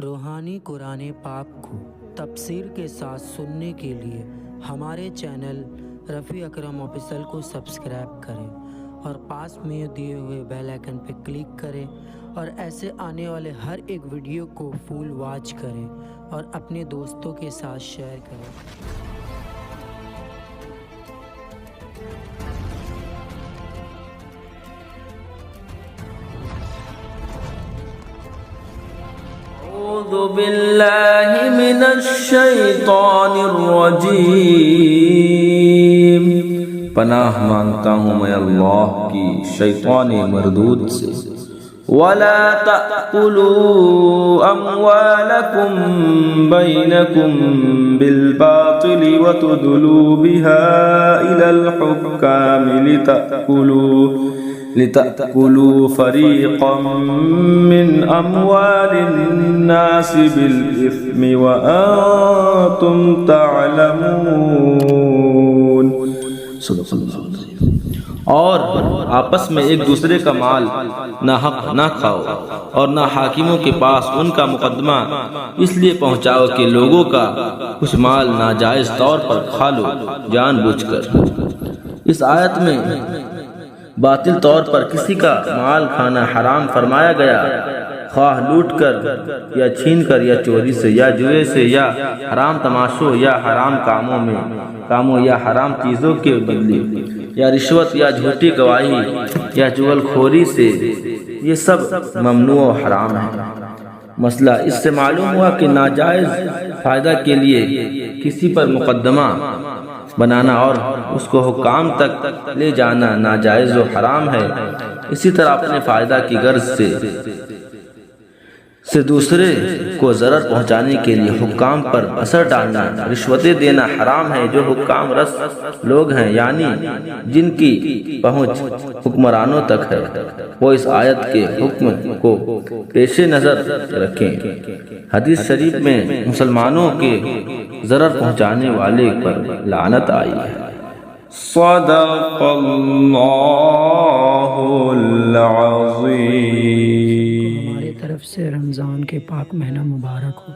روحانی قرآن پاک کو تفسیر کے ساتھ سننے کے لیے ہمارے چینل رفیع اکرم آفیشل کو سبسکرائب کریں اور پاس میں دیے ہوئے بیل آئیکن پہ کلک کریں اور ایسے آنے والے ہر ایک ویڈیو کو فل واچ کریں اور اپنے دوستوں کے ساتھ شیئر کریں۔ أعوذ بالله من الشیطان الرجیم، پناہ مانگتا ہوں میں اللہ کی شیطان مردود سے۔ وَلَا تَأْكُلُوا أَمْوَالَكُمْ بَيْنَكُمْ بِالْبَاطِلِ وَتُدْلُوا بِهَا إِلَى الْحُكَّامِ لِتَأْكُلُوا فَرِيقًا مِّنْ أَمْوَالِ النَّاسِ بِالْإِثْمِ وَأَنْتُمْ تَعْلَمُونَ۔ صدق اللہ العظیم۔ اور آپس میں ایک دوسرے کا مال نہ حق نہ کھاؤ اور نہ حاکموں کے پاس ان کا مقدمہ اس لیے پہنچاؤ کہ لوگوں کا کچھ مال ناجائز طور پر کھا لو جان بوجھ کر۔ اس آیت میں باطل طور پر کسی کا مال کھانا حرام فرمایا گیا، خواہ لوٹ کر یا چھین کر یا چوری سے یا جوئے سے یا حرام تماشوں یا حرام کاموں یا حرام چیزوں کے بدلے یا رشوت یا جھوٹی گواہی یا چغل خوری سے، یہ سب ممنوع و حرام ہے۔ مسئلہ اس سے معلوم ہوا کہ ناجائز فائدہ کے لیے کسی پر مقدمہ بنانا اور اس کو حکام تک لے جانا ناجائز و حرام ہے۔ اسی طرح اپنے فائدہ کی غرض سے دوسرے کو ضرر پہنچانے کے لیے حکام پر اثر ڈالنا، رشوتیں دینا حرام ہے۔ جو حکام رس لوگ ہیں یعنی جن کی پہنچ حکمرانوں تک ہے، وہ اس آیت کے حکم کو پیش نظر رکھیں۔ حدیث شریف میں مسلمانوں کے ضرر پہنچانے والے پر لعنت آئی ہے۔ صدق اللہ العظیم۔ ہماری طرف سے رمضان کے پاک مہینہ مبارک ہو۔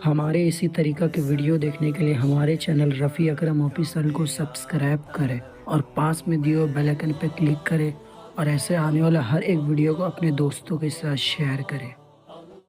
ہمارے اسی طریقہ کے ویڈیو دیکھنے کے لیے ہمارے چینل رفیع اکرم آفیشل کو سبسکرائب کریں اور پاس میں دیے ہوئے بیل آئیکن پہ کلک کریں اور ایسے آنے والا ہر ایک ویڈیو کو اپنے دوستوں کے ساتھ شیئر کریں۔